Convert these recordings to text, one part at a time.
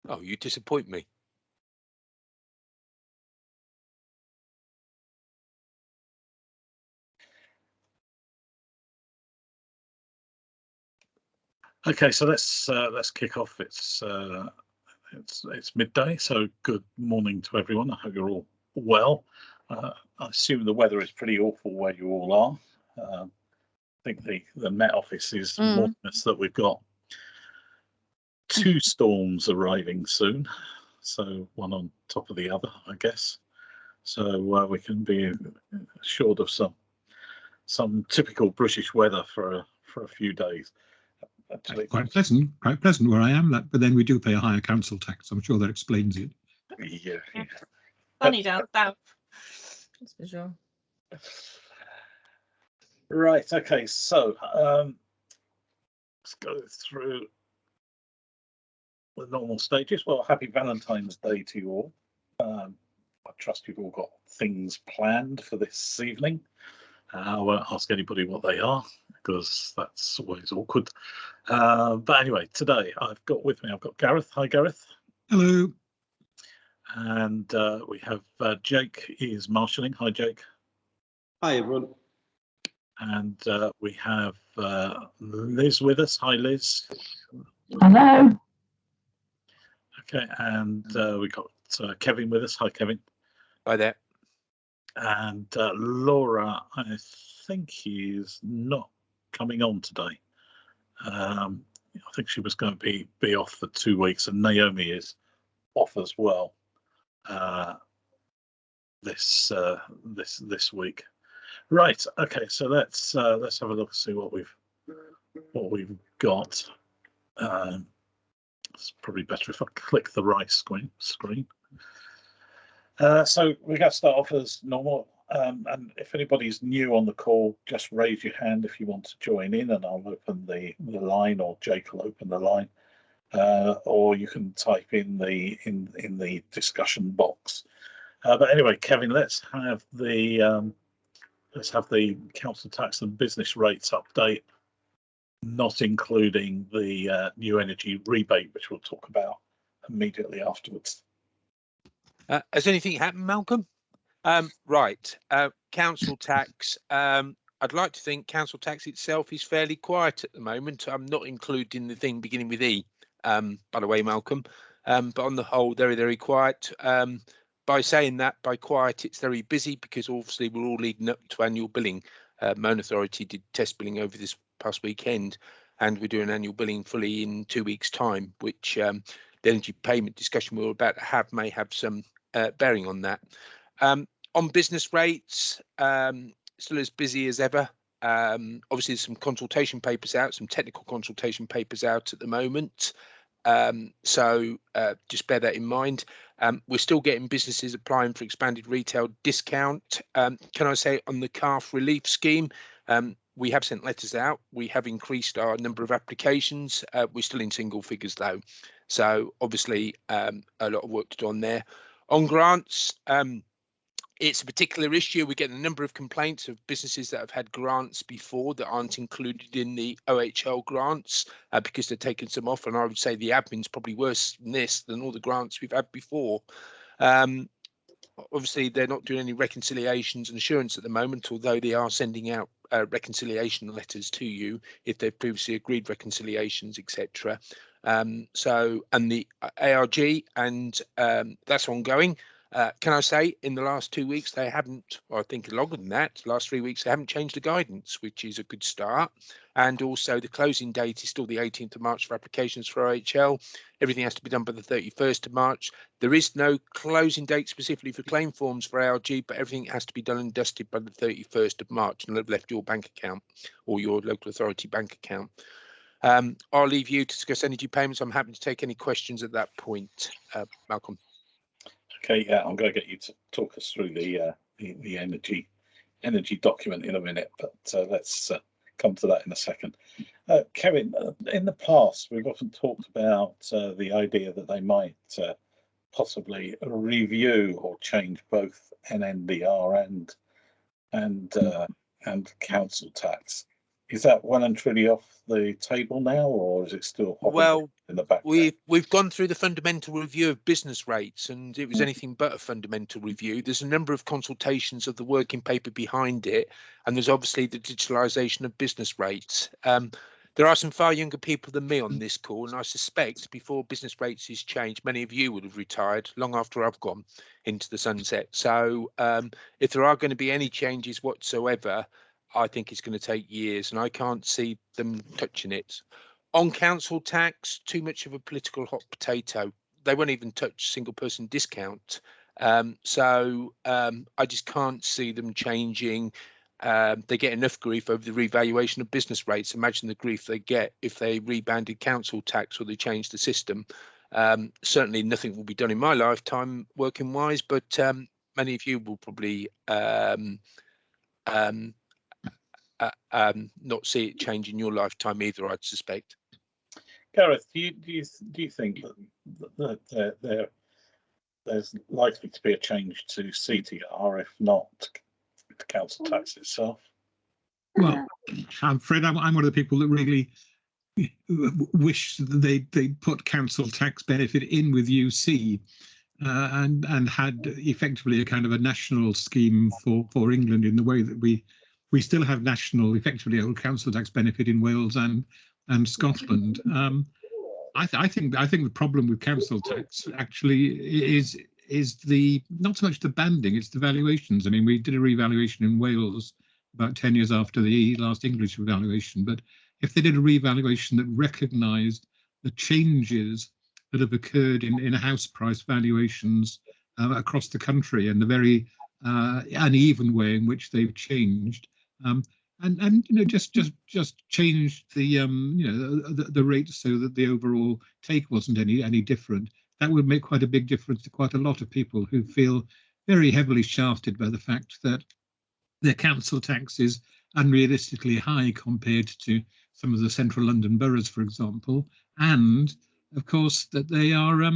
Oh, you disappoint me. Okay, so let's kick off. It's midday, so good morning to everyone. I hope you're all well. I assume the weather is pretty awful where you all are. I think the Met Office is warning us that we've got 2 storms arriving soon, so one on top of the other, I guess. So we can be assured of some typical British weather for a few days. Actually, quite pleasant where I am. But then we do pay a higher council tax. I'm sure that explains it. Yeah. Funny down south. That's for sure. Right. Okay. So let's go through the normal stages. Well, happy Valentine's Day to you all. I trust you've all got things planned for this evening. I won't ask anybody what they are because that's always awkward. But anyway, today I've got Gareth. Hi, Gareth. Hello. And we have Jake is marshalling. Hi, Jake. Hi, everyone. And we have Liz with us. Hi, Liz. Hello. Okay, and we got Kevin with us. Hi, Kevin. Hi there. And Laura, I think he's not coming on today. I think she was going to be off for 2 weeks, and Naomi is off as well this week. Right. Okay. So let's have a look and see what we've got. It's probably better if I click the right screen. So we're going to start off as normal. And if anybody's new on the call, just raise your hand if you want to join in, and I'll open the line, or Jake will open the line, or you can type in the discussion box. But anyway, Kevin, let's have the council tax and business rates update, not including the new energy rebate, which we'll talk about immediately afterwards. Has anything happened, Malcolm? Right. Council tax. I'd like to think council tax itself is fairly quiet at the moment. I'm not including the thing beginning with E, by the way, Malcolm. But on the whole, very, very quiet. By saying that, by quiet, it's very busy because obviously we're all leading up to annual billing. Moan Authority did test billing over this past weekend, and we're doing annual billing fully in 2 weeks' time, which the energy payment discussion we're about to have may have some bearing on that. On business rates, still as busy as ever. Obviously, there's some consultation papers out, some technical consultation papers out at the moment. So just bear that in mind. We're still getting businesses applying for expanded retail discount. Can I say on the CARF relief scheme, we have sent letters out. We have increased our number of applications. We're still in single figures though. So obviously a lot of work to do on there. On grants, it's a particular issue. We get a number of complaints of businesses that have had grants before that aren't included in the OHL grants because they're taking some off. And I would say the admin's probably worse than this than all the grants we've had before. Obviously, they're not doing any reconciliations and assurance at the moment, although they are sending out reconciliation letters to you if they've previously agreed reconciliations, etc. So, and the ARG, and that's ongoing. Can I say in the last 2 weeks they haven't, or I think longer than that, last 3 weeks they haven't changed the guidance, which is a good start. And also the closing date is still the 18th of March for applications for OHL. Everything has to be done by the 31st of March. There is no closing date specifically for claim forms for ARG, but everything has to be done and dusted by the 31st of March and have left your bank account or your local authority bank account. I'll leave you to discuss energy payments. I'm happy to take any questions at that point, Malcolm. Okay, yeah, I'm going to get you to talk us through the energy document in a minute, but let's come to that in a second. Kevin, in the past, we've often talked about the idea that they might possibly review or change both NNBR and council tax. Is that well and truly off the table now, or is it still hovering in the background? We've gone through the fundamental review of business rates, and it was anything but a fundamental review. There's a number of consultations of the working paper behind it, and there's obviously the digitalisation of business rates. There are some far younger people than me on this call, and I suspect before business rates is changed, many of you would have retired long after I've gone into the sunset. So if there are going to be any changes whatsoever, I think it's going to take years, and I can't see them touching it. On council tax, too much of a political hot potato. They won't even touch single person discount. So I just can't see them changing. They get enough grief over the revaluation of business rates. Imagine the grief they get if they rebanded council tax or they change the system. Certainly nothing will be done in my lifetime working wise, but many of you will probably not see it change in your lifetime either, I'd suspect. Gareth, do you think that there's likely to be a change to CTR, if not to council tax itself? Well, I'm afraid I'm one of the people that really wish that they put council tax benefit in with UC and had effectively a kind of a national scheme for England, in the way that we still have national, effectively, old council tax benefit in Wales and Scotland. I think the problem with council tax actually is the not so much the banding, it's the valuations. I mean, we did a revaluation in Wales about 10 years after the last English revaluation, but if they did a revaluation that recognised the changes that have occurred in house price valuations across the country and the very uneven way in which they've changed, and you know, just changed the you know, the rate so that the overall take wasn't any different, that would make quite a big difference to quite a lot of people who feel very heavily shafted by the fact that their council tax is unrealistically high compared to some of the central London boroughs, for example, and of course that they are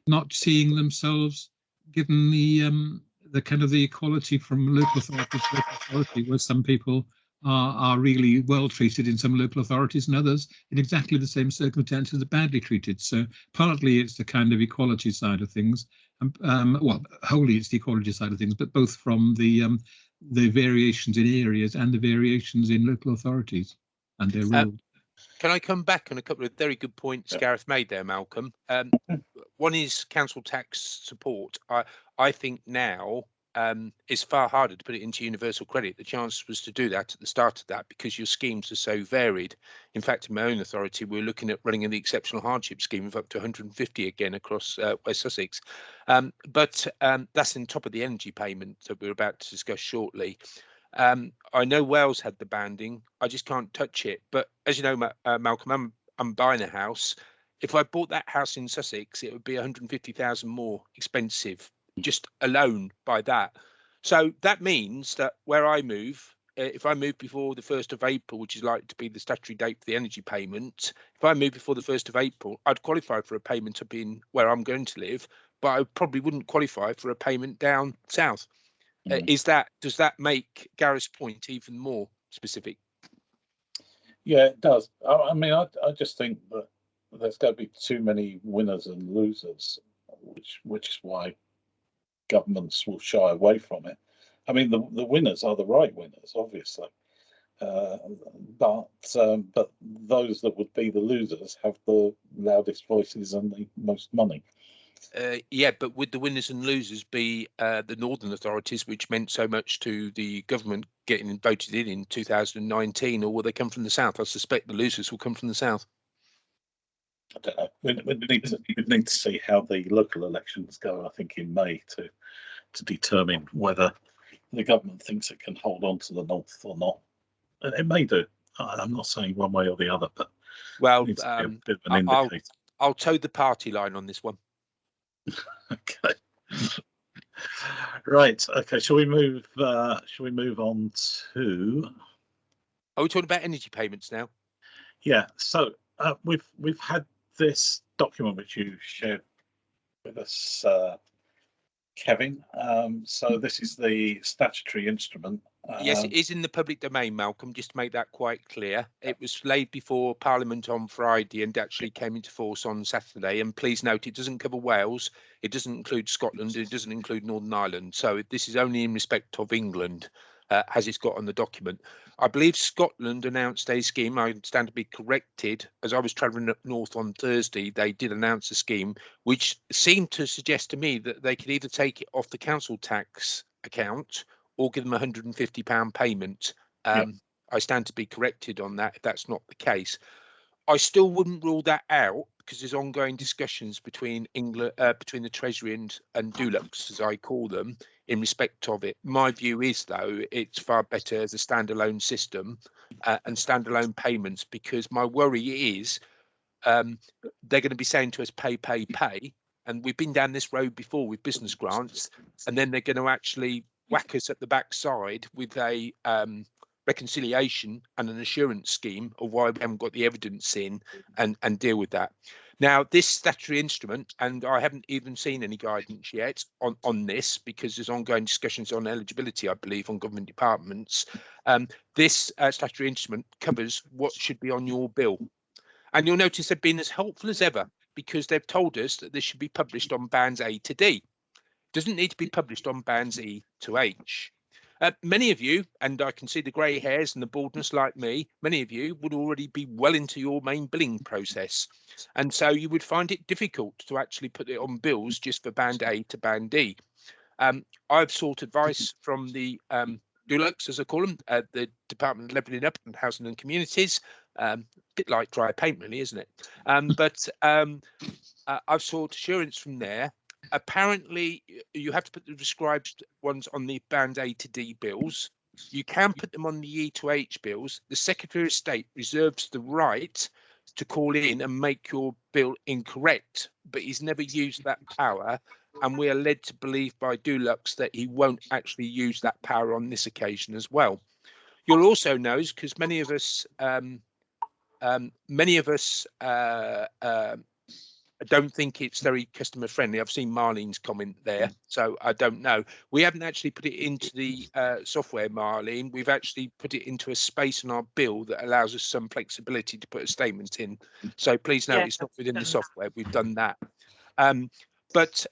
not seeing themselves given the kind of the equality from local authority to local authority, where some people are really well treated in some local authorities and others in exactly the same circumstances are badly treated. So partly it's the kind of equality side of things, well, wholly it's the equality side of things, but both from the variations in areas and the variations in local authorities and their role. Can I come back on a couple of very good points Gareth made there, Malcolm? One is council tax support. I think now it's far harder to put it into universal credit. The chance was to do that at the start of that because your schemes are so varied. In fact, in my own authority, we're looking at running an exceptional hardship scheme of up to 150 again across West Sussex. But that's on top of the energy payment that we're about to discuss shortly. I know Wales had the banding. I just can't touch it. But as you know, Malcolm, I'm buying a house. If I bought that house in Sussex, it would be 150,000 more expensive just alone by that. So that means that where I move, if I move before the 1st of April, which is likely to be the statutory date for the energy payment, if I move before the 1st of April, I'd qualify for a payment up in where I'm going to live, but I probably wouldn't qualify for a payment down south. Does that make Gareth's point even more specific? Yeah, it does. I mean, I just think that there's going to be too many winners and losers, which is why governments will shy away from it. I mean, the winners are the right winners, obviously, but those that would be the losers have the loudest voices and the most money. Yeah, but would the winners and losers be the northern authorities, which meant so much to the government getting voted in 2019, or will they come from the south? I suspect the losers will come from the south. I don't know. We need to see how the local elections go, I think, in May to determine whether the government thinks it can hold on to the north or not. And it may do. I'm not saying one way or the other, but well, it needs to be a bit of an indicator. I'll toe the party line on this one. Okay. Right. Okay. Shall we move on to? Are we talking about energy payments now? Yeah. So we've had this document which you shared with us, Kevin. So this is the statutory instrument, Yes, it is in the public domain, Malcolm, just to make that quite clear. It was laid before Parliament on Friday and actually came into force on Saturday. And please note, it doesn't cover Wales, it doesn't include Scotland, it doesn't include Northern Ireland. So this is only in respect of England, as it's got on the document. I believe Scotland announced a scheme. I stand to be corrected. As I was travelling up north on Thursday, they did announce a scheme, which seemed to suggest to me that they could either take it off the council tax account or give them £150 payment. I stand to be corrected on that if that's not the case. I still wouldn't rule that out because there's ongoing discussions between England, between the Treasury and Dulux, as I call them, in respect of it. My view is, though, it's far better as a standalone system and standalone payments, because my worry is they're going to be saying to us, pay, pay, pay. And we've been down this road before with business grants, and then they're going to actually whack us at the backside with a reconciliation and an assurance scheme of why we haven't got the evidence in and deal with that. Now, this statutory instrument, and I haven't even seen any guidance yet on this because there's ongoing discussions on eligibility, I believe, on government departments. This statutory instrument covers what should be on your bill. And you'll notice they've been as helpful as ever because they've told us that this should be published on bands A to D. Doesn't need to be published on bands E to H. Many of you, and I can see the grey hairs and the baldness like me, many of you would already be well into your main billing process. And so you would find it difficult to actually put it on bills just for band A to band D. I've sought advice from the Dulux, as I call them, the Department of Levelling Up and Housing and Communities. A bit like dry paint, really, isn't it? But I've sought assurance from there. Apparently, you have to put the prescribed ones on the band A to D bills. You can put them on the E to H bills. The Secretary of State reserves the right to call in and make your bill incorrect, but he's never used that power. And we are led to believe by Dulux that he won't actually use that power on this occasion as well. You'll also know, because many of us I don't think it's very customer friendly. I've seen Marlene's comment there, so I don't know. We haven't actually put it into the software, Marlene. We've actually put it into a space in our bill that allows us some flexibility to put a statement in. So please note, it's not within the software. We've done that. But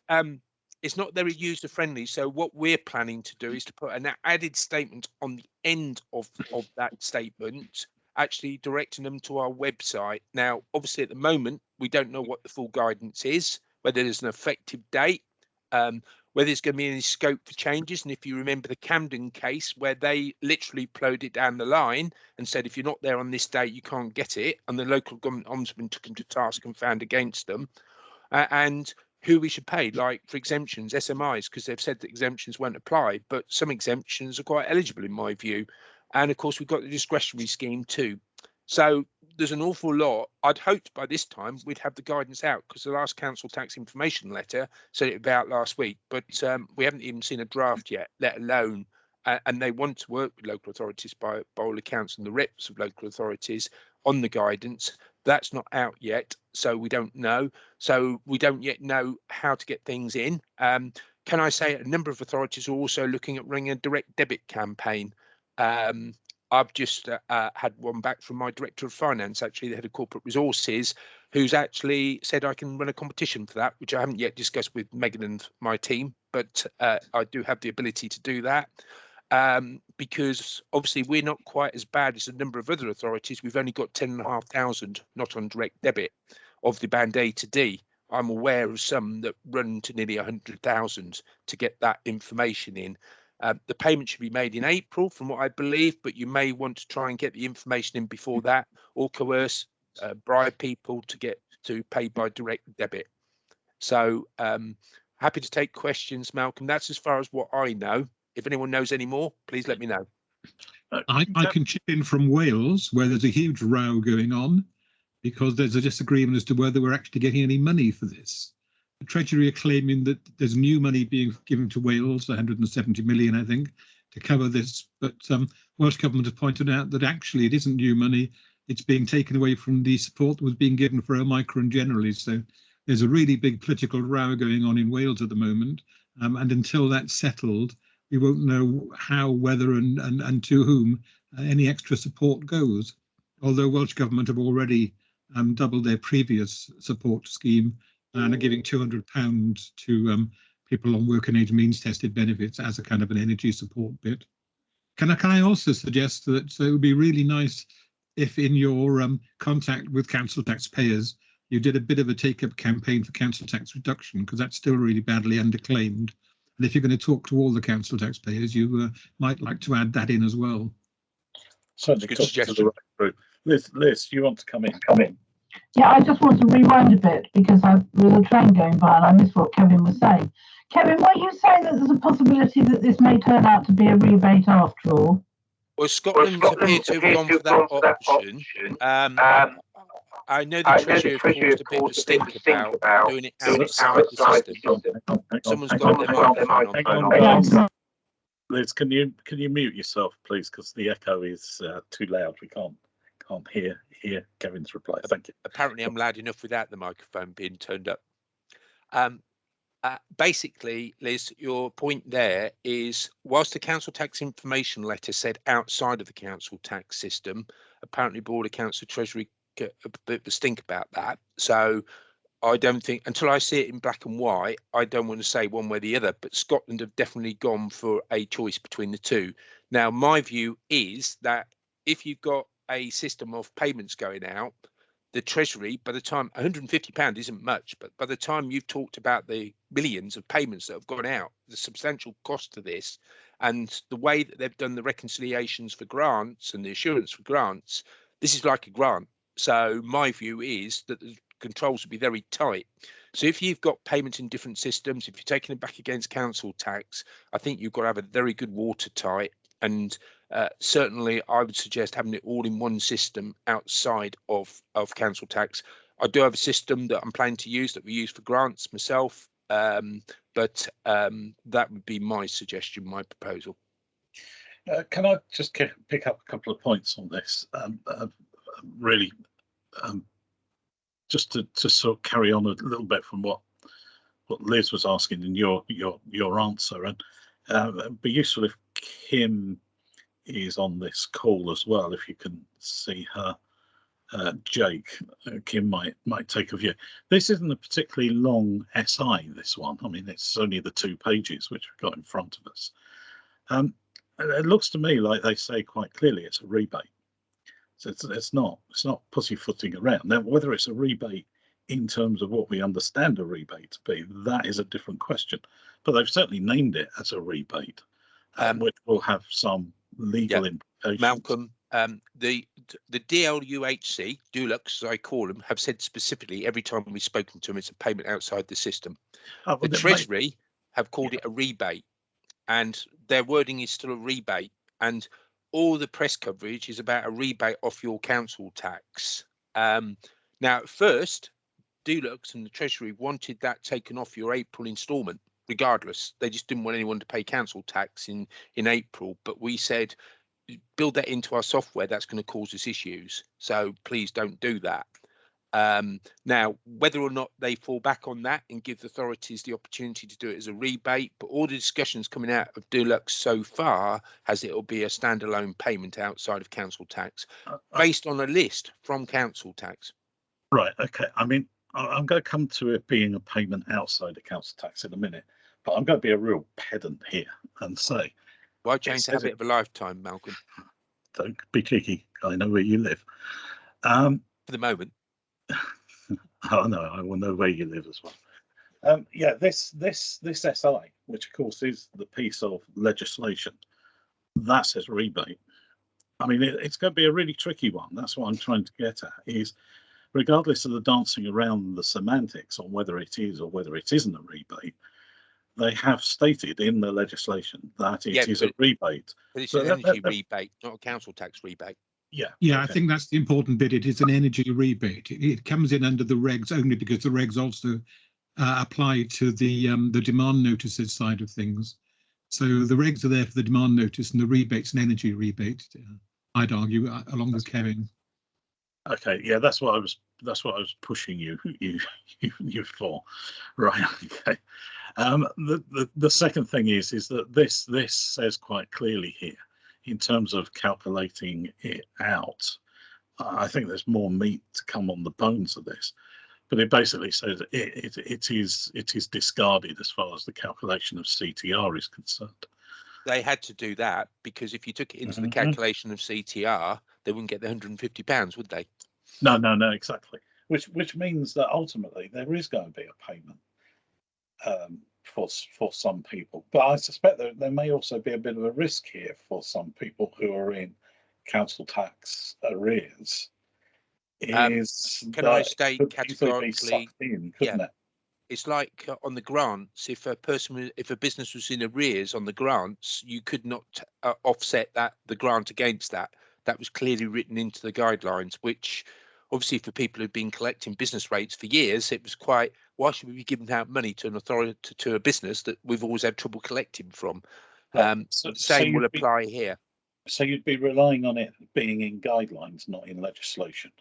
it's not very user friendly. So what we're planning to do is to put an added statement on the end of that statement, actually directing them to our website. Now, obviously, at the moment, we don't know what the full guidance is, whether there's an effective date, whether there's going to be any scope for changes. And if you remember the Camden case, where they literally plowed it down the line and said, if you're not there on this date, you can't get it. And the local government ombudsman took them to task and found against them. And who we should pay, like for exemptions, SMIs, because they've said that exemptions won't apply, but some exemptions are quite eligible in my view. And of course, we've got the discretionary scheme too. So there's an awful lot. I'd hoped by this time we'd have the guidance out, because the last council tax information letter said it about last week, but we haven't even seen a draft yet, let alone, and they want to work with local authorities by all accounts and the reps of local authorities on the guidance. That's not out yet, so we don't know. So we don't yet know how to get things in. Can I say a number of authorities are also looking at running a direct debit campaign? I've just had one back from my director of finance, actually the head of corporate resources, who's actually said I can run a competition for that, which I haven't yet discussed with Megan and my team, but I do have the ability to do that. Because obviously we're not quite as bad as a number of other authorities. We've only got 10,500 not on direct debit of the band A to D. I'm aware of some that run to nearly 100,000 to get that information in. The payment should be made in April, from what I believe, but you may want to try and get the information in before that, or coerce, bribe people to get to pay by direct debit. So happy to take questions, Malcolm. That's as far as what I know. If anyone knows any more, please let me know. I can chip in from Wales, where there's a huge row going on because there's a disagreement as to whether we're actually getting any money for this. The Treasury are claiming that there's new money being given to Wales, 170 million, I think, to cover this. But Welsh Government has pointed out that actually it isn't new money. It's being taken away from the support that was being given for Omicron generally. So there's a really big political row going on in Wales at the moment. And until that's settled, we won't know how, whether, and to whom any extra support goes. Although Welsh Government have already doubled their previous support scheme and are giving £200 to people on working age means tested benefits as a kind of an energy support bit. Can I also suggest that it would be really nice if in your contact with council taxpayers, you did a bit of a take-up campaign for council tax reduction, because that's still really badly underclaimed. And if you're going to talk to all the council taxpayers, you might like to add that in as well. Certainly, Good talk to the suggestion. right group. Liz, you want to come in? Yeah, I just want to rewind a bit because there was a train going by and I missed what Kevin was saying. Kevin, were you saying that there's a possibility that this may turn out to be a rebate after all? Well, Scotland appear to have gone for that option. I know the Treasury have caused a bit of a stink about doing it outside the system. Someone's got their microphone on. Liz, can you mute yourself, please, because the echo is too loud. We can't hear Kevin's reply. Thank you. Apparently, I'm loud enough without the microphone being turned up. Basically, Liz, your point there is, whilst the council tax information letter said outside of the council tax system, apparently Board of Council Treasury get a bit of a stink about that. So I don't think, until I see it in black and white, I don't want to say one way or the other, but Scotland have definitely gone for a choice between the two. Now, my view is that if you've got a system of payments going out, the Treasury, by the time £150 isn't much, but by the time you've talked about the millions of payments that have gone out, the substantial cost to this, and the way that they've done the reconciliations for grants and the assurance for grants, this is like a grant. So my view is that the controls would be very tight. So if you've got payments in different systems, if you're taking it back against council tax, I think you've got to have a very good watertight. And certainly I would suggest having it all in one system outside of council tax. I do have a system that I'm planning to use that we use for grants myself, but that would be my suggestion, my proposal. Can I just pick up a couple of points on this? Really, just to sort of carry on a little bit from what Liz was asking in your answer, and it'd be useful if Kim is on this call as well. If you can see her, Jake, Kim might take a view. This isn't a particularly long SI. This one, I mean, it's only the 2 pages which we've got in front of us. It looks to me like they say quite clearly it's a rebate. So it's not pussyfooting around. Now, whether it's a rebate in terms of what we understand a rebate to be, that is a different question. But they've certainly named it as a rebate, which will have some legal implications. Malcolm, the DLUHC, Dulux, as I call them, have said specifically every time we've spoken to them, it's a payment outside the system. Oh, well, the Treasury have called it a rebate, and their wording is still a rebate. And all the press coverage is about a rebate off your council tax. Now, at first, Dulux and the Treasury wanted that taken off your April instalment, regardless. They just didn't want anyone to pay council tax in April. But we said, build that into our software. That's going to cause us issues. So please don't do that. Now, whether or not they fall back on that and give the authorities the opportunity to do it as a rebate, but all the discussions coming out of Dulux so far has it'll be a standalone payment outside of council tax based on a list from council tax. Right. Okay. I mean, I'm going to come to it being a payment outside of council tax in a minute, but I'm going to be a real pedant here and say, why change the habit of a lifetime, Malcolm? Don't be cheeky. I know where you live. For the moment. Oh no, I will know where you live as well. Yeah, this SI, which of course is the piece of legislation that says rebate. I mean, it's going to be a really tricky one. That's what I'm trying to get at. Is regardless of the dancing around the semantics on whether it is or whether it isn't a rebate, they have stated in the legislation that it is a rebate. But it's an energy rebate, not a council tax rebate. Yeah, okay. I think that's the important bit. It is an energy rebate. It comes in under the regs only because the regs also apply to the demand notices side of things. So the regs are there for the demand notice, and the rebate's an energy rebate. I'd argue, along with Kevin. Okay, yeah, that's what I was pushing you for, right? Okay. The second thing is that this says quite clearly here, in terms of calculating it out. I think there's more meat to come on the bones of this, but it basically says it is discarded as far as the calculation of CTR is concerned. They had to do that because if you took it into the calculation of CTR, they wouldn't get the £150, would they? No, exactly. Which means that ultimately there is going to be a payment for some people, but I suspect that there may also be a bit of a risk here for some people who are in council tax arrears. Can I state categorically? Couldn't it? It's like on the grants. If a business was in arrears on the grants, you could not offset the grant against that. That was clearly written into the guidelines, which obviously for people who've been collecting business rates for years, it was quite, why should we be giving out money to an authority, to a business that we've always had trouble collecting from? Same will apply here. So you'd be relying on it being in guidelines, not in legislation.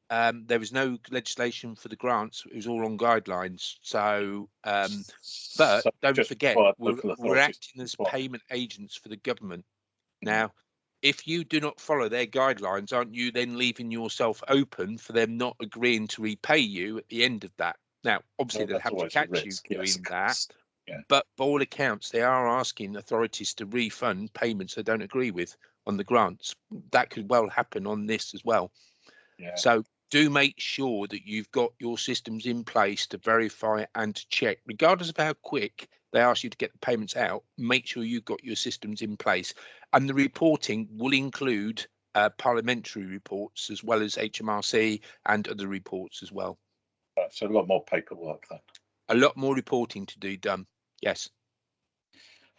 There was no legislation for the grants. It was all on guidelines. So, but don't forget, we're acting as payment agents for the government. Now, if you do not follow their guidelines, aren't you then leaving yourself open for them not agreeing to repay you at the end of that? Now, obviously, they'll have to catch you doing that. Yeah. But by all accounts, they are asking authorities to refund payments they don't agree with on the grants. That could well happen on this as well. Yeah. So do make sure that you've got your systems in place to verify and to check, regardless of how quick they ask you to get the payments out. Make sure you've got your systems in place, and the reporting will include parliamentary reports as well as HMRC and other reports as well. Right, so a lot more paperwork then. A lot more reporting to do done. Yes.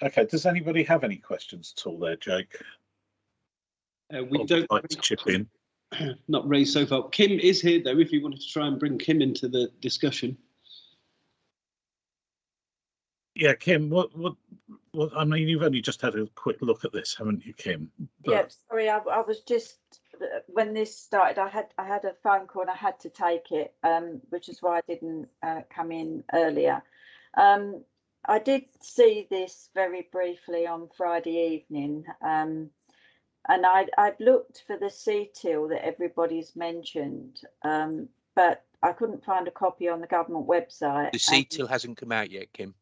Okay. Does anybody have any questions at all there, Jake? We don't like to chip in. Not raised so far. Kim is here though, if you wanted to try and bring Kim into the discussion. Yeah, Kim, what I mean, you've only just had a quick look at this, haven't you, Kim? But... Yeah, sorry, I was just, when this started, I had a phone call and I had to take it, which is why I didn't come in earlier. I did see this very briefly on Friday evening, and I'd looked for the CTIL that everybody's mentioned, but I couldn't find a copy on the government website. The CTIL hasn't come out yet, Kim.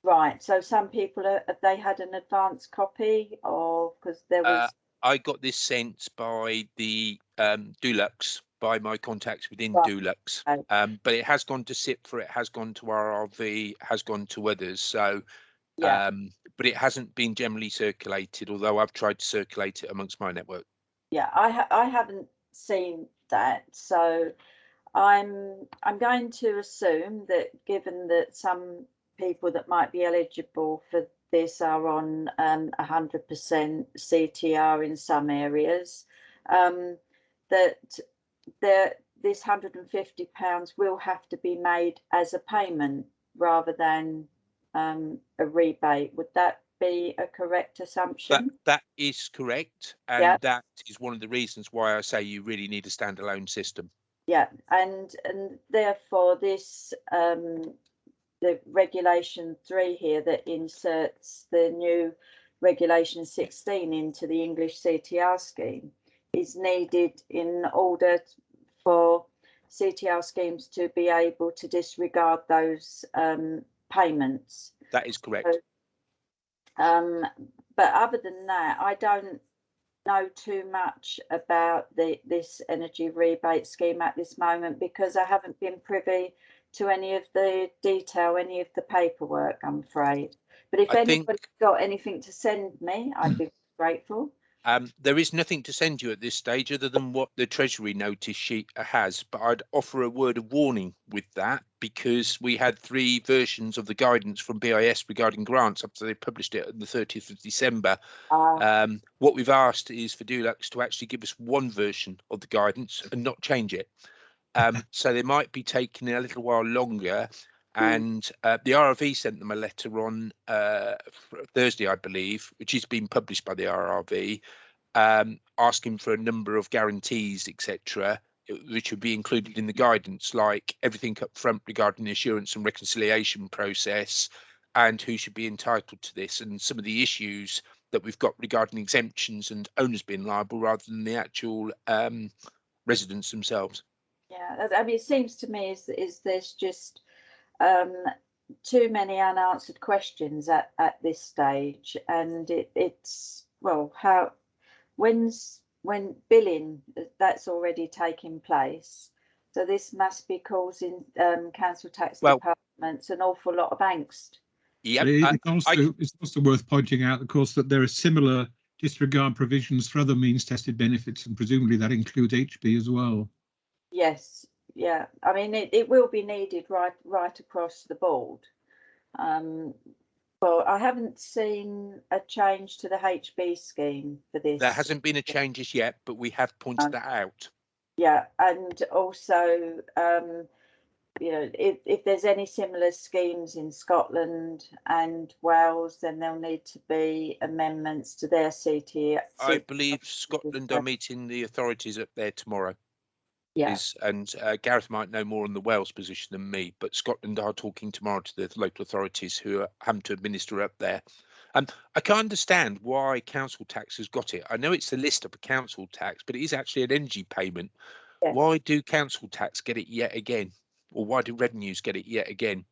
Right. So some people have they had an advance copy, or because there was. I got this sent by the Dulux, by my contacts within Dulux, but it has gone to SIPFA, it has gone to RRV, has gone to others. So. Yeah. But it hasn't been generally circulated, although I've tried to circulate it amongst my network. Yeah, I haven't seen that, so I'm going to assume that given that some people that might be eligible for this are on 100% CTR in some areas, that this £150 will have to be made as a payment rather than a rebate. Would that be a correct assumption? That is correct, and that is one of the reasons why I say you really need a standalone system. Yeah, and therefore this the regulation 3 here that inserts the new regulation 16 into the English CTR scheme is needed in order for CTR schemes to be able to disregard those payments. That is correct. So, but other than that, I don't know too much about this energy rebate scheme at this moment because I haven't been privy to any of the detail, any of the paperwork, I'm afraid. But if anybody's got anything to send me, I'd be grateful. There is nothing to send you at this stage other than what the Treasury notice sheet has, but I'd offer a word of warning with that because we had 3 versions of the guidance from BIS regarding grants up to they published it on the 30th of December. What we've asked is for Dulux to actually give us 1 version of the guidance and not change it. So they might be taking a little while longer. And the RRV sent them a letter on Thursday, I believe, which has been published by the RRV, asking for a number of guarantees, etc., which would be included in the guidance, like everything up front regarding the assurance and reconciliation process, and who should be entitled to this, and some of the issues that we've got regarding exemptions and owners being liable rather than the actual residents themselves. Yeah, I mean, it seems to me is there's just too many unanswered questions at this stage, and it's well, when billing that's already taking place, so this must be causing council tax departments an awful lot of angst. Yeah, it's also worth pointing out, of course, that there are similar disregard provisions for other means tested benefits, and presumably that includes HB as well. Yes, yeah. I mean, it will be needed right across the board. But I haven't seen a change to the HB scheme for this. There hasn't been a change as yet, but we have pointed that out. Yeah, and also, you know, if there's any similar schemes in Scotland and Wales, then there'll need to be amendments to their CT. I believe Scotland are meeting the authorities up there tomorrow. Yeah. And Gareth might know more on the Wales position than me, but Scotland are talking tomorrow to the local authorities who are having to administer up there. I can't understand why council tax has got it. I know it's the list of a council tax, but it is actually an energy payment. Yes. Why do council tax get it yet again? Or why do revenues get it yet again?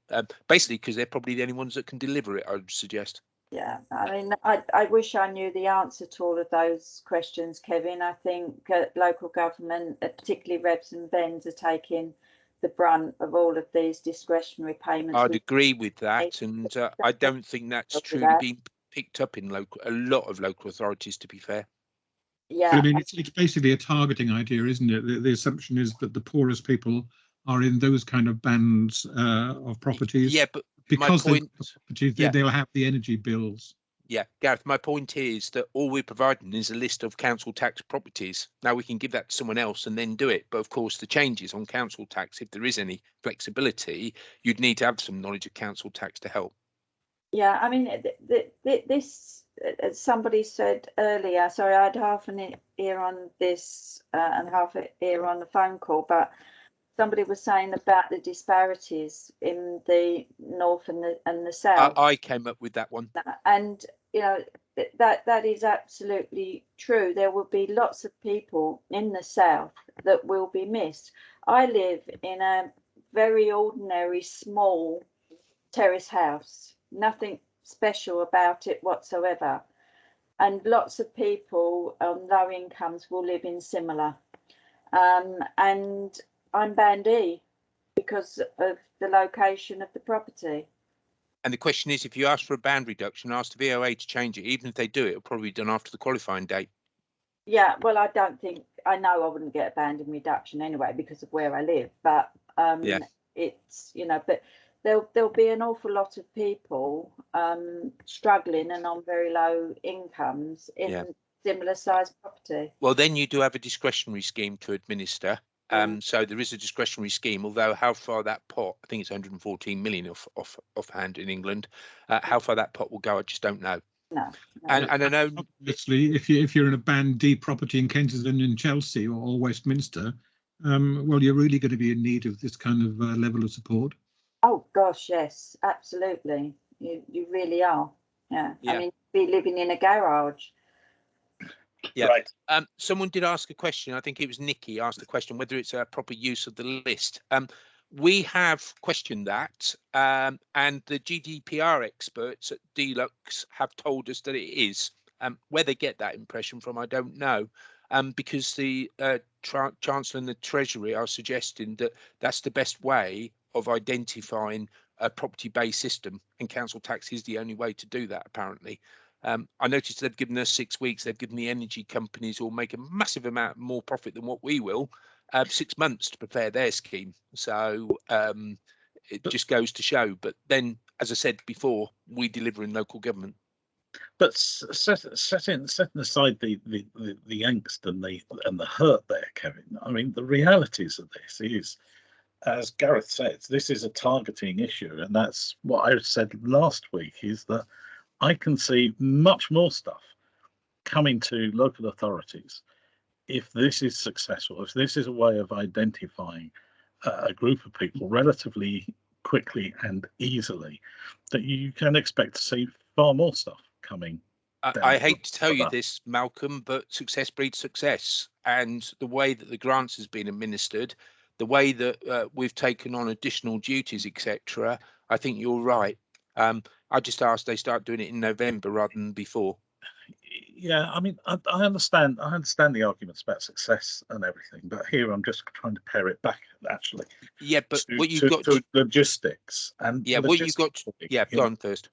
Basically, because they're probably the only ones that can deliver it, I would suggest. Yeah, I mean, I wish I knew the answer to all of those questions, Kevin. I think local government, particularly Revs and Vens, are taking the brunt of all of these discretionary payments. I'd agree with that, and I don't think that's truly been picked up in a lot of local authorities, to be fair. Yeah, but, I mean, it's basically a targeting idea, isn't it? The assumption is that the poorest people are in those kind of bands of properties. Yeah, but because my point, they'll have the energy bills. Yeah, Gareth, my point is that all we're providing is a list of council tax properties. Now we can give that to someone else and then do it. But of course, the changes on council tax, if there is any flexibility, you'd need to have some knowledge of council tax to help. Yeah, I mean, this, somebody said earlier, sorry, I had half an ear on this and half an ear on the phone call, but somebody was saying about the disparities in the north and the south. I came up with that one. And, you know, that is absolutely true. There will be lots of people in the south that will be missed. I live in a very ordinary, small terrace house, nothing special about it whatsoever. And lots of people on low incomes will live in similar. And I'm band E because of the location of the property. And the question is, if you ask for a band reduction, ask the VOA to change it, even if they do it, it'll probably be done after the qualifying date. Yeah, well, I know I wouldn't get a banding reduction anyway because of where I live, but yeah. It's, you know, but there'll be an awful lot of people struggling and on very low incomes in similar sized property. Well, then you do have a discretionary scheme to administer. So there is a discretionary scheme, although how far that pot, I think it's 114 million offhand in England, how far that pot will go, I just don't know. No. And I know, obviously, if you're in a band D property in Kensington and Chelsea or Westminster, well, you're really going to be in need of this kind of level of support. Oh gosh, yes, absolutely. You really are. Yeah. I mean, be living in a garage. Yeah. Right. Someone did ask a question. I think it was Nikki asked a question whether it's a proper use of the list. We have questioned that, and the GDPR experts at Deluxe have told us that it is. Where they get that impression from, I don't know, because the Chancellor and the Treasury are suggesting that that's the best way of identifying a property-based system, and council tax is the only way to do that, apparently. I noticed they've given us 6 weeks. They've given the energy companies who will make a massive amount more profit than what we will 6 months to prepare their scheme. So it just goes to show. But then, as I said before, we deliver in local government. But setting aside the angst and the hurt there, Kevin. I mean, the realities of this is, as Gareth says, this is a targeting issue, and that's what I said last week. Is that I can see much more stuff coming to local authorities if this is successful, if this is a way of identifying a group of people relatively quickly and easily, that you can expect to see far more stuff coming. I hate to tell you this, Malcolm, but success breeds success, and the way that the grants has been administered, the way that we've taken on additional duties, etc. I think you're right. I just asked they start doing it in November rather than before. Yeah, I mean, I understand the arguments about success and everything, but here I'm just trying to pare it back, actually. Yeah, but what you've to, got to logistics and yeah, what you've got. Yeah, go on first.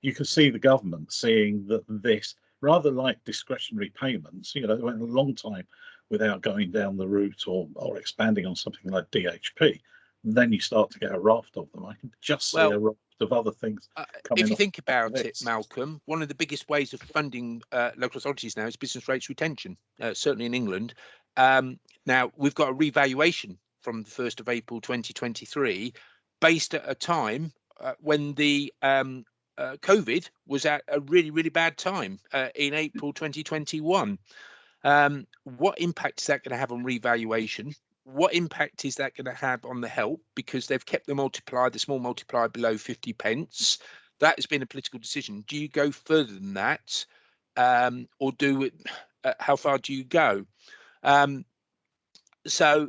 You can see the government seeing that this, rather like discretionary payments, they went a long time without going down the route or expanding on something like DHP. And then you start to get a raft of them. I can just see a raft of other things coming. If you think about it, Malcolm, one of the biggest ways of funding local authorities now is business rates retention, certainly in England. Now, we've got a revaluation from the 1st of April 2023 based at a time when the COVID was at a really, really bad time in April 2021. What impact is that going to have on revaluation? What impact is that going to have on the help? Because they've kept the small multiplier below 50 pence. That has been a political decision. Do you go further than that? Or do it? How far do you go? So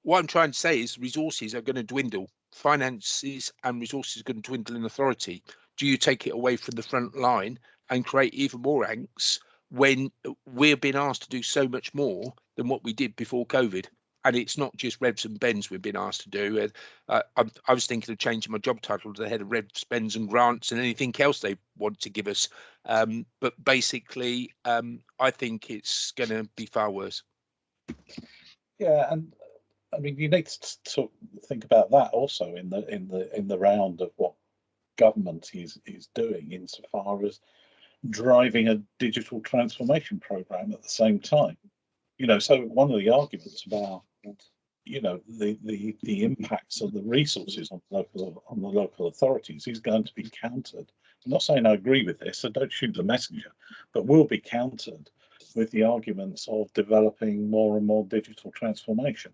what I'm trying to say is resources are going to dwindle. Finances and resources are going to dwindle in authority. Do you take it away from the front line and create even more angst when we're being asked to do so much more than what we did before COVID? And it's not just Revs and Bens we've been asked to do. I was thinking of changing my job title to the head of Revs, Bens and Grants and anything else they want to give us. But basically, I think it's going to be far worse. Yeah, and I mean, you need to think about that also in the round of what government is doing insofar as driving a digital transformation program at the same time. So one of the arguments about the impacts of the resources on the local authorities is going to be countered. I'm not saying I agree with this, so don't shoot the messenger, but will be countered with the arguments of developing more and more digital transformation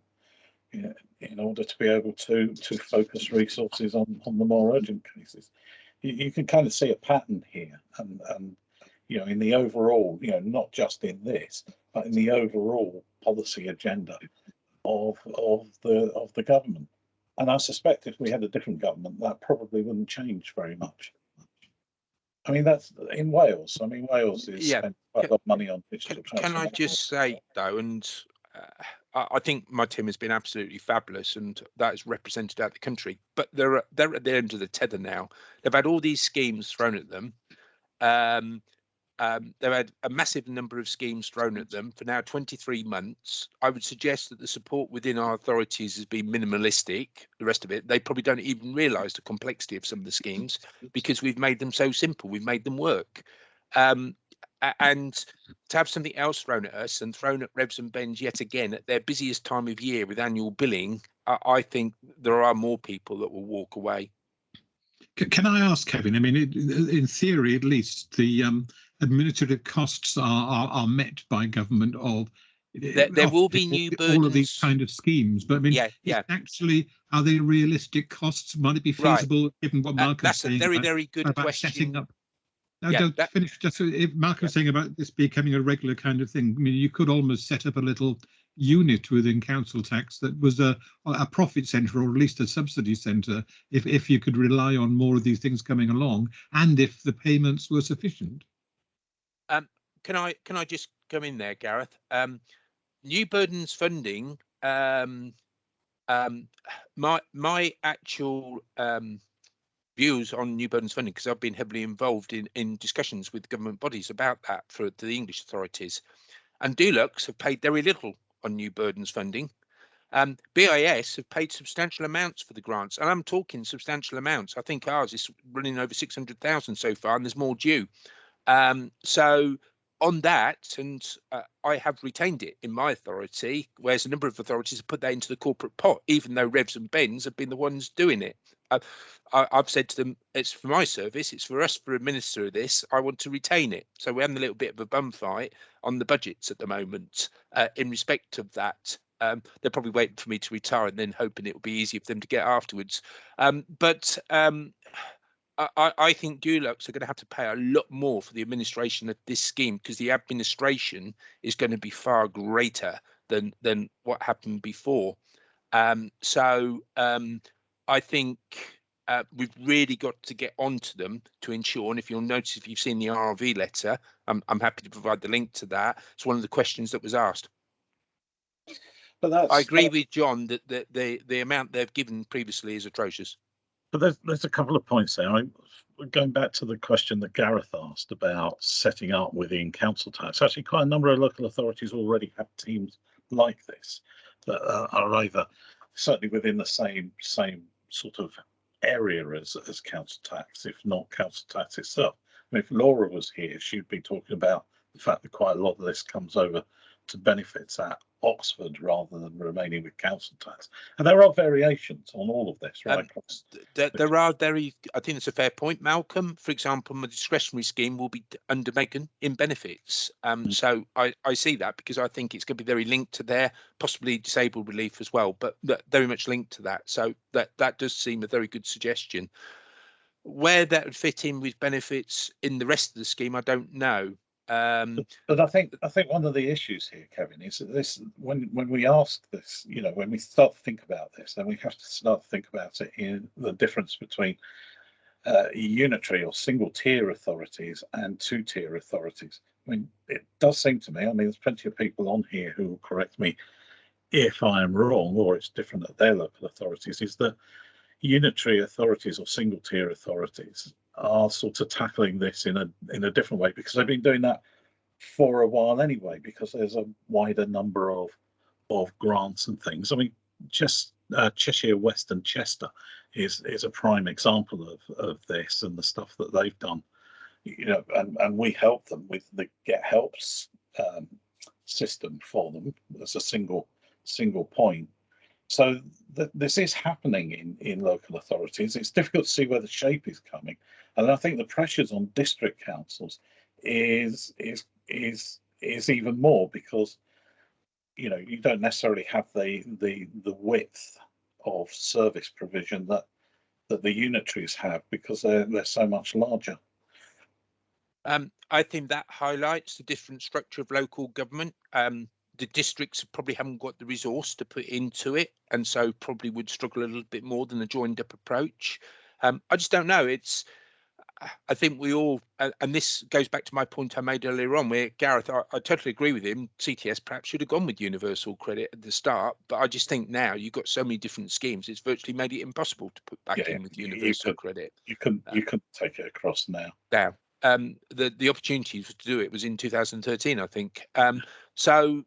in order to be able to focus resources on the more urgent cases. You can kind of see a pattern here, and in the overall, not just in this, but in the overall policy agenda of the government. And I suspect if we had a different government, that probably wouldn't change very much. I mean, that's in Wales. I mean, Wales is spending quite a lot of money on digital transformation. Can I just say, though, and I think my team has been absolutely fabulous, and that is represented out the country. But they're at the end of the tether now. They've had all these schemes thrown at them. They've had a massive number of schemes thrown at them for now 23 months. I would suggest that the support within our authorities has been minimalistic. The rest of it, they probably don't even realise the complexity of some of the schemes because we've made them so simple. We've made them work. And to have something else thrown at us and thrown at Revs and Bens yet again at their busiest time of year with annual billing, I think there are more people that will walk away. Can I ask, Kevin? I mean, in theory, at least, the administrative costs are met by government of. There will be new burdens. All of these kind of schemes, but I mean, actually, are they realistic costs? Might it be feasible, given what Malcolm's saying? That's a very, very good about question. Setting up. No, don't finish. Just if Malcolm's saying about this becoming a regular kind of thing. I mean, you could almost set up a little unit within council tax that was a profit centre, or at least a subsidy centre, if you could rely on more of these things coming along, and if the payments were sufficient. Can I just come in there, Gareth? New burdens funding. My actual views on new burdens funding, because I've been heavily involved in discussions with government bodies about that for the English authorities, and Dulux have paid very little on new burdens funding. BIS have paid substantial amounts for the grants, and I'm talking substantial amounts. I think ours is running over 600,000 so far, and there's more due. So on that, and I have retained it in my authority, whereas a number of authorities have put that into the corporate pot, even though Revs and Bens have been the ones doing it. I've said to them, it's for my service, it's for us to administer this, I want to retain it. So we're having a little bit of a bum fight on the budgets at the moment in respect of that. they're probably waiting for me to retire and then hoping it will be easier for them to get afterwards. I think Dulux are going to have to pay a lot more for the administration of this scheme, because the administration is going to be far greater than what happened before. I think we've really got to get onto them to ensure. And if you'll notice, if you've seen the RRV letter, I'm happy to provide the link to that. It's one of the questions that was asked. But I agree with John that the amount they've given previously is atrocious. But there's a couple of points there. Going back to the question that Gareth asked about setting up within council tax, actually quite a number of local authorities already have teams like this that are either certainly within the same sort of area as council tax, if not council tax itself. I mean, if Laura was here, she'd be talking about the fact that quite a lot of this comes over to benefits at Oxford rather than remaining with council tax. And there are variations on all of this, right? There are very, I think it's a fair point, Malcolm. For example, my discretionary scheme will be undertaken in benefits. So I see that, because I think it's going to be very linked to there, possibly disabled relief as well, but very much linked to that. So that does seem a very good suggestion. Where that would fit in with benefits in the rest of the scheme, I don't know. But I think one of the issues here, Kevin, is that this, when we ask this, when we start to think about this, then we have to start to think about it in the difference between unitary or single tier authorities and two-tier authorities. I mean, it does seem to me, there's plenty of people on here who will correct me if I am wrong, or it's different at their local authorities, is that unitary authorities or single tier authorities are sort of tackling this in a different way, because they've been doing that for a while anyway, because there's a wider number of grants and things. I mean, just Cheshire West and Chester is a prime example of this and the stuff that they've done, and we help them with the Get Helps system for them as a single point. So this is happening in local authorities. It's difficult to see where the shape is coming, and I think the pressures on district councils is even more, because you don't necessarily have the width of service provision that the unitaries have, because they're so much larger. I think that highlights the different structure of local government. The districts probably haven't got the resource to put into it, and so probably would struggle a little bit more than a joined up approach. I just don't know. I think we all, and this goes back to my point I made earlier on, where Gareth, I totally agree with him. CTS perhaps should have gone with universal credit at the start, but I just think now you've got so many different schemes, it's virtually made it impossible to put back in with universal credit. You can take it across now. Now, the opportunity to do it was in 2013, I think. So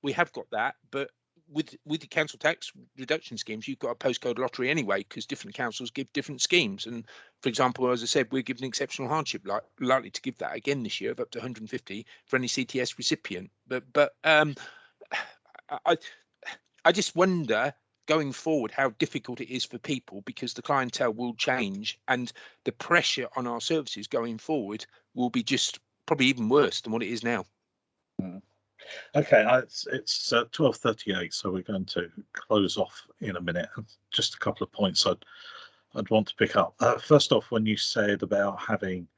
we have got that, but with the council tax reduction schemes, you've got a postcode lottery anyway, because different councils give different schemes. And for example, as I said, we're given exceptional hardship, likely to give that again this year of up to 150 for any CTS recipient. But I just wonder going forward how difficult it is for people, because the clientele will change and the pressure on our services going forward will be just probably even worse than what it is now. Okay, it's 12:38, so we're going to close off in a minute. Just a couple of points I'd want to pick up. First off, when you said about having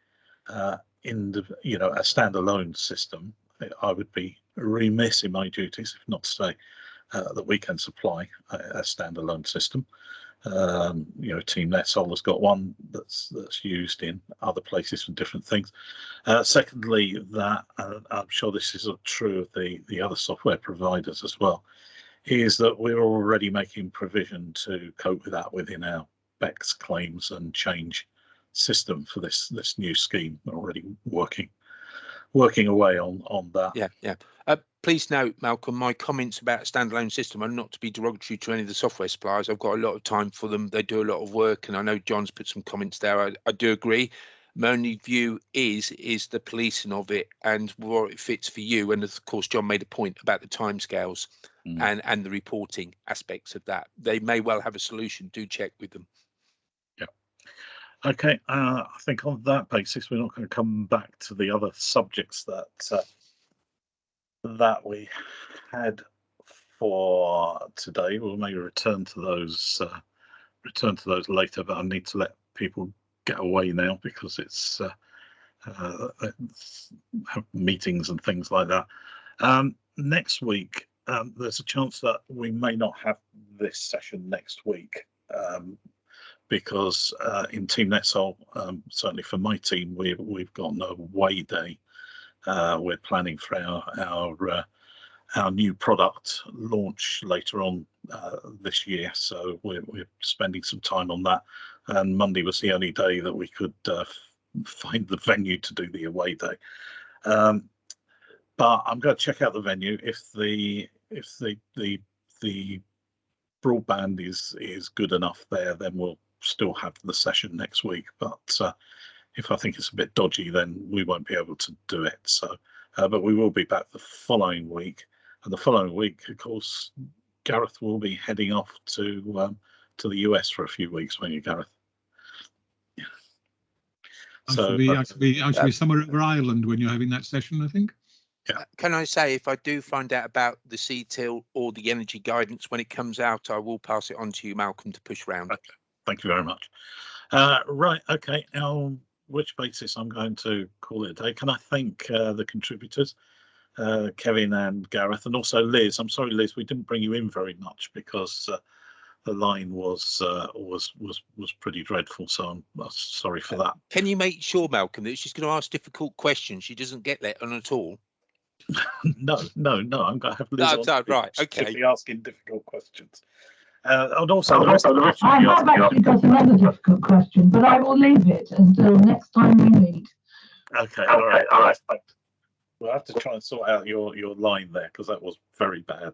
a standalone system, I would be remiss in my duties if not to say that we can supply a standalone system. Team NetSol has got one that's used in other places for different things. Secondly, that, and I'm sure this is true of the other software providers as well, is that we're already making provision to cope with that within our BECS claims and change system for this new scheme. We're already working away on that. Yeah. Please note, Malcolm, my comments about a standalone system are not to be derogatory to any of the software suppliers. I've got a lot of time for them. They do a lot of work, and I know John's put some comments there. I do agree. My only view is the policing of it and where it fits for you. And of course, John made a point about the timescales and the reporting aspects of that. They may well have a solution. Do check with them. Okay, I think on that basis, we're not going to come back to the other subjects that we had for today. We'll maybe return to those later, but I need to let people get away now because it's have meetings and things like that. Next week, there's a chance that we may not have this session next week because in Team NetSol, certainly for my team, we've got no away day. We're planning for our new product launch later on this year, so we're spending some time on that. And Monday was the only day that we could find the venue to do the away day. But I'm going to check out the venue. If the broadband is good enough there, then we'll still have the session next week. But if I think it's a bit dodgy, then we won't be able to do it. So, but we will be back the following week. And the following week, of course, Gareth will be heading off to the US for a few weeks, won't you, Gareth? Yeah. I should be somewhere over Ireland when you're having that session, I think. Yeah. Can I say, if I do find out about the CTIL or the energy guidance when it comes out, I will pass it on to you, Malcolm, to push round. Okay. Thank you very much. Right. Okay. On which basis I'm going to call it a day. Can I thank the contributors, Kevin and Gareth, and also Liz. I'm sorry, Liz, we didn't bring you in very much because the line was pretty dreadful. So I'm sorry for that. Can you make sure, Malcolm, that she's going to ask difficult questions? She doesn't get that on at all. No. I'm going to have Liz on. Right. Okay. Asking difficult questions. And also, I have actually got another difficult question, but I will leave it until next time we meet. Okay. All right. We'll have to try and sort out your line there because that was very bad.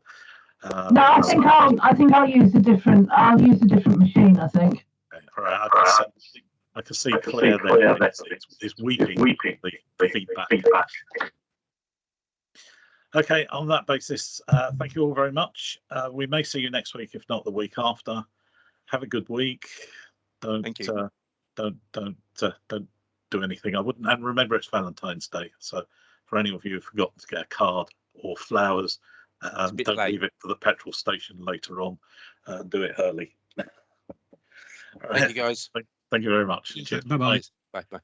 No, I think I'll use a different machine. I think. Okay, all right. I can see Claire there. It's weeping the feedback. Okay, on that basis, thank you all very much. We may see you next week, if not the week after. Have a good week. Don't do anything I wouldn't. And remember, it's Valentine's Day. So for any of you who forgot to get a card or flowers, don't leave it for the petrol station later on. Do it early. Thank you, guys. Thank you very much. Bye-bye. Bye.